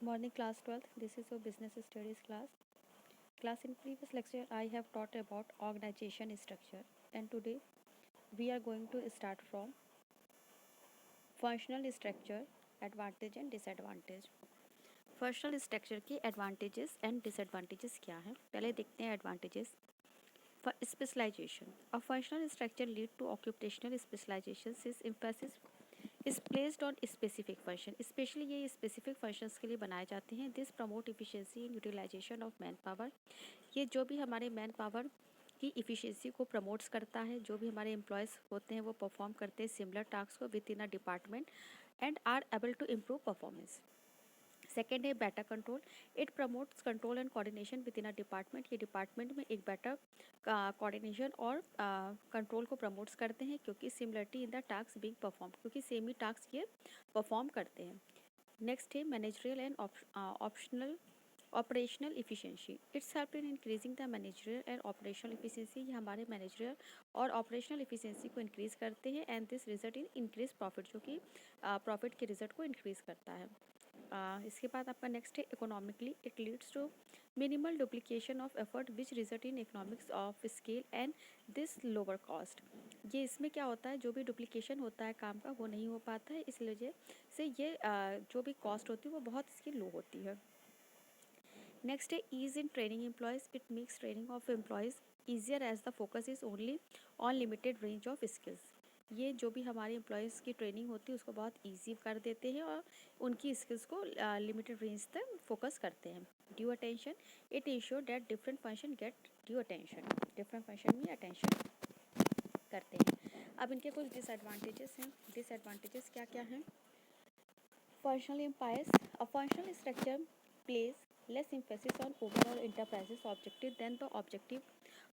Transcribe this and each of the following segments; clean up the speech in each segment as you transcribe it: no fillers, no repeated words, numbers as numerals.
Good morning, class 12th. This is your business studies class. In previous lecture, I have taught about organization structure, and today we are going to start from functional structure, advantage and disadvantage. Functional structure के advantages and disadvantages क्या हैं? पहले देखते हैं advantages. Specialization. A functional structure lead to occupational specialization since emphasis is placed on specific function. Specially ये specific functions के लिए बनाए जाते हैं. This promote efficiency in utilization of man power. ये जो भी हमारे मैन पावर की इफ़िशिएंसी को प्रमोट्स करता है. जो भी हमारे एम्प्लॉयज़ होते हैं वो परफॉर्म करते हैं सिमिलर टास्क को within a department and are able to improve performance. Second है better control. It promotes control and coordination within a department. ये डिपार्टमेंट में एक बेटर कोऑर्डिनेशन और कंट्रोल को प्रमोट्स करते हैं क्योंकि similarity in the task being perform, क्योंकि सेम ही टास्क ये परफॉर्म करते हैं. नेक्स्ट है managerial and optional operational efficiency. It's help in increasing the managerial and operational efficiency. ये हमारे मैनेजरियल और ऑपरेशनल इफिशिएंसी को इंक्रीज करते हैं and this result in increase profit, जो कि प्रॉफिट के रिजल्ट को इंक्रीज करता है. इसके बाद आपका नेक्स्ट है economically. It leads to minimal duplication of effort which result in economics of scale and this lower cost. ये इसमें क्या होता है, जो भी डुप्लीकेशन होता है काम का वो नहीं हो पाता है, इस वजह से ये जो भी कॉस्ट होती है वो बहुत इसकी लो होती है. नेक्स्ट है ease in training employees. It makes training of employees easier as the focus is only on limited range of skills. ये जो भी हमारे एम्प्लॉयज़ की ट्रेनिंग होती है उसको बहुत ईजी कर देते हैं और उनकी स्किल्स को लिमिटेड रेंज तक फोकस करते हैं. Due attention. It ensure that different function get due attention. Different function में अटेंशन करते हैं. अब इनके कुछ डिसएडवांटेजेस हैं. डिसएडवांटेजेस क्या क्या हैं? Functional empires. A functional structure place less emphasis on overall enterprises objective than the objective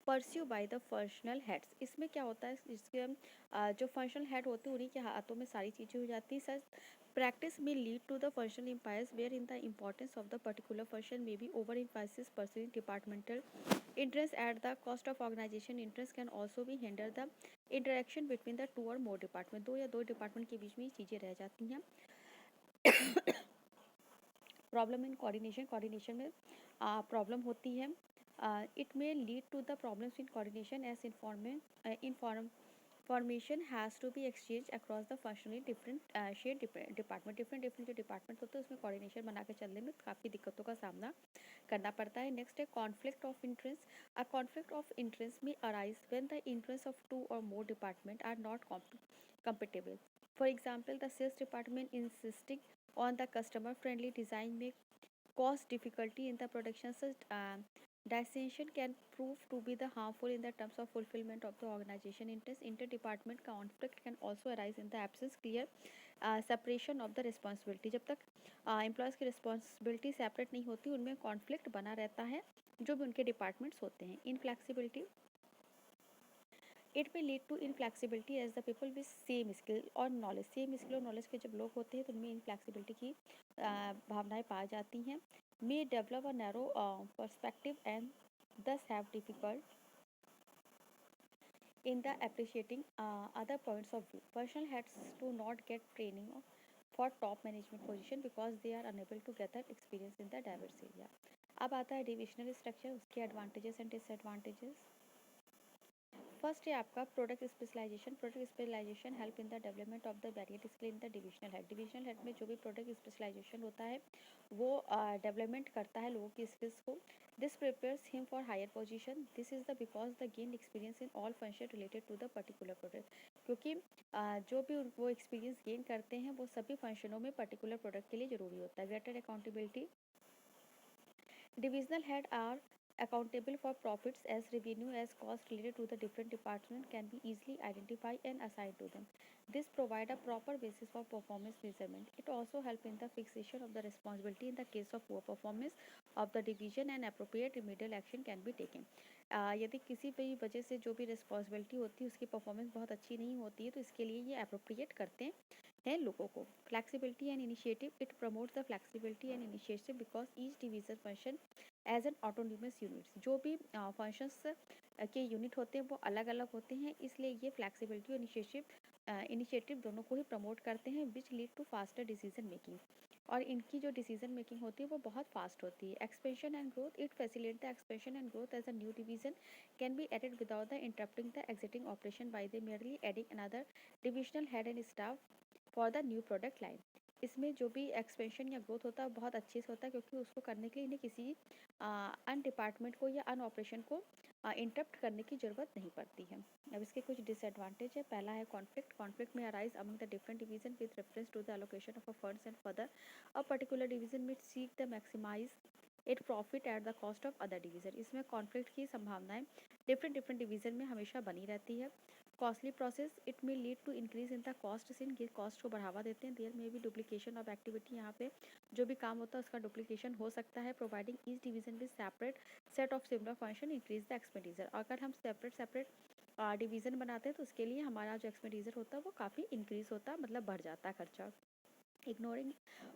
pursued by the functional heads. इसमें क्या होता है, इसके जो फंक्शनल हेड होते हैं उन्हीं के हाथों में सारी चीज़ें हो जाती हैं. सच practice may lead to the functional empires wherein the importance of the particular function may be over emphasis pursuing departmental interest at the cost of organization interest can also be hinder the interaction between the two or more department. दो या दो department के बीच में ये चीज़ें रह जाती हैं. प्रॉब्लम इन कोऑर्डिनेशन में प्रॉब्लम होती है. It may lead to the problems in coordination as information has to be exchange across the functionally different share department. Different जो डिपार्टमेंट होते हैं उसमें कोऑर्डिनेशन बना के चलने में काफ़ी दिक्कतों का सामना करना पड़ता है. नेक्स्ट है conflict of interest. A conflict of interest में arise when the interest of two और more department are not compatible. For example, the sales department insisting on the customer-friendly design may cause difficulty in the production. Such dissension can prove to be the harmful in the terms of fulfillment of the organization interest. Interdepartment conflict can also arise in the absence clear separation of the responsibility. जब तक employees की responsibility separate नहीं होती उनमें conflict बना रहता है जो भी उनके डिपार्टमेंट्स होते हैं. इनफ्लेक्सिबिलिटी. इट में lead to inflexibility as the people with same skill और नॉलेज. सेम स्किल और नॉलेज के जब लोग होते हैं तो उनमें इनफ्लेक्सिबिलिटी की भावनाएं पाई जाती हैं. May develop a narrow perspective and thus have difficult in the appreciating other points of view. Personnel heads do not get training for top management position because they are unable to gather experience in the diverse area. अब आता है divisional structure, उसके advantages and disadvantages. First है आपका product specialisation. Product specialisation help in the development of the varied skill in the divisional head. Divisional head में जो भी product specialisation होता है वो डेवलपमेंट करता है लोगों की स्किल्स को. This prepares him for higher position. This is the because the gain experience in all function related to the particular product. क्योंकि जो भी वो एक्सपीरियंस गेन करते हैं वो सभी फंक्शनों में पर्टिकुलर प्रोडक्ट के लिए ज़रूरी होता है. Greater accountability. Divisional head are accountable for profits as revenue as cost related to the different department can be easily identified and assigned to them. This provide a proper basis for performance measurement. It also help in the fixation of the responsibility in the case of poor performance of the division and appropriate remedial action can be taken. यदि किसी भी वजह से जो भी responsibility होती है उसकी परफॉर्मेंस बहुत अच्छी नहीं होती है तो इसके लिए ये अप्रोप्रिएट करते हैं लोगों को. Flexibility and initiative. It promotes the flexibility and initiative because each division function as an autonomous units. जो भी फंक्शंस के यूनिट होते हैं वो अलग अलग होते हैं, इसलिए ये फ्लेक्सिबिलिटी और इनिशिएटिव दोनों को ही प्रमोट करते हैं which lead to faster decision making. और इनकी जो डिसीजन मेकिंग होती है वो बहुत फास्ट होती है। Expansion and growth, it facilitate the expansion and growth as a new division can be added without the interrupting the existing operation by the merely adding another divisional head and staff for the new product line. इसमें जो भी expansion या growth होता है बहुत अच्छे से होता है, क्योंकि उसको करने के लिए इन्हें किसी अन डिपार्टमेंट को या अन ऑपरेशन को इंटरप्ट करने की ज़रूरत नहीं पड़ती है। अब इसके कुछ डिसएडवांटेज है। पहला है कॉन्फ्लिक्ट। कॉन्फ्लिक्ट में arise among the different division with reference to the allocation of a funds and further a particular division में seek the maximize it profit at the cost of other division. इसमें conflict की संभावनाएं different different division में हमेशा बनी रहती है। Costly process, it में lead to increase in the cost, since ये कॉस्ट को बढ़ावा देते हैं। देयर में भी डुप्लीकेशन ऑफ एक्टिविटी, यहाँ पे जो भी काम होता है उसका डुप्लीकेशन हो सकता है। Providing each division with separate set of similar function increase the expenditure. अगर हम सेपरेट सेपरेट डिवीजन बनाते हैं तो उसके लिए हमारा जो एक्सपेंडिचर होता है वो काफ़ी इंक्रीज होता है, मतलब बढ़ जाता है खर्चा। Ignoring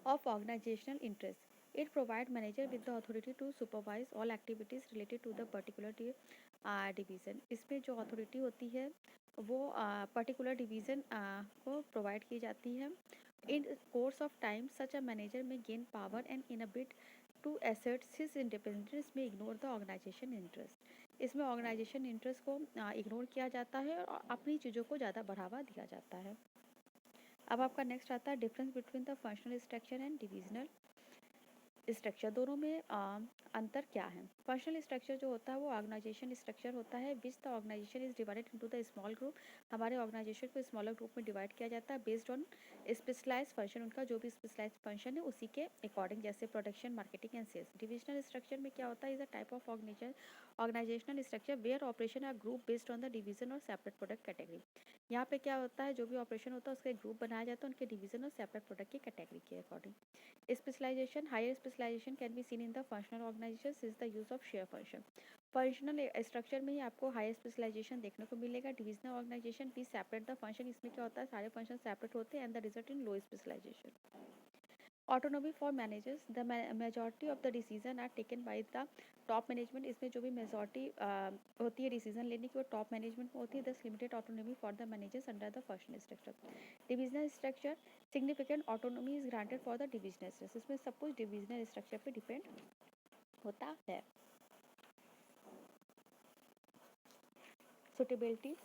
of organizational interest, it provide manager with the authority to supervise all activities related to the particular division। इसमें जो authority होती है वो particular division को provide की जाती है। In course of time, such a manager may gain power and in a bid to assert his independence may ignore the organization interest। इसमें organization interest को इग्नोर किया जाता है और अपनी चीज़ों को ज़्यादा बढ़ावा दिया जाता है। अब आपका नेक्स्ट आता है difference between the functional structure and divisional structure. दोनों में अंतर क्या है? फंक्शनल स्ट्रक्चर जो होता है वो ऑर्गेनाइजेशन स्ट्रक्चर होता है which the organisation is divided into the small group. हमारे ऑर्गेनाइजेशन को स्मॉलर ग्रुप में डिवाइड किया जाता है बेस्ड ऑन स्पेशलाइज फंक्शन। उनका जो भी स्पेशलाइज फंक्शन है उसी के अकॉर्डिंग, जैसे production, marketing and sales. Divisional structure में क्या होता है? Is a type of organisational structure where operation are group based on the division और सेपरेट प्रोडक्ट कैटेगरी। यहाँ पे क्या होता है, जो भी ऑपरेशन होता है उसका एक ग्रुप बनाया जाता है उनके डिवीजन और सेपरेट प्रोडक्ट की कैटेगरी के according. Specialization, higher specialization can be seen in the functional organization since the use of share function। Functional structure में ही आपको हायर स्पेशलाइजेशन देखने को मिलेगा। डिविजनल ऑर्गेनाइजेशन भी सेपरेट द फंक्शन, इसमें क्या होता है सारे फंक्शन सेपरेट होते हैं and the result in low specialisation. Autonomy for managers, the majority of the decision are taken by the top management. इसमें जो भी मेजॉरिटी होती है डिसीजन लेने की वो टॉप मैनेजमेंट में होती है। This limited autonomy for the managers under the functional structure. Divisional structure, significant autonomy is granted for the divisional structure. इसमें सब कुछ डिविजनल स्ट्रक्चर पे डिपेंड होता है। Suitability,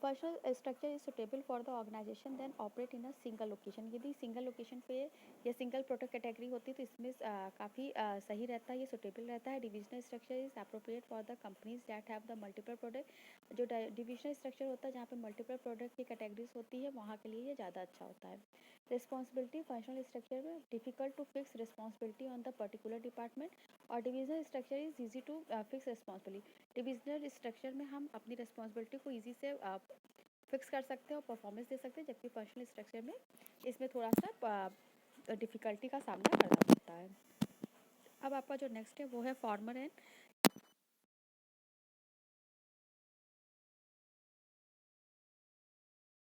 functional structure is suitable for the organisation then operate in a single location. यदि single location पे या single product category होती है तो इसमें काफ़ी सही रहता है, ये सुटेबल रहता है। Divisional structure is appropriate for the companies that have the multiple product. जो डिविजनल स्ट्रक्चर होता है जहाँ पे मल्टीपल प्रोडक्ट की कैटेगरीज होती है वहाँ के लिए ये ज़्यादा अच्छा होता है। रिस्पॉन्सिबिलिटी, फंक्शनल स्ट्रक्चर में difficult to fix responsibility on the particular department और divisional structure is easy to fix responsibility. Divisional structure में हम अपनी रिस्पॉन्सिबिलिटी को ईजी से फिक्स कर सकते हैं और परफॉर्मेंस दे सकते हैं, जबकि फंक्शनल स्ट्रक्चर में इसमें थोड़ा सा डिफ़िकल्टी का सामना करना पड़ता है। अब आपका जो नेक्स्ट है वो है फॉर्मर एंड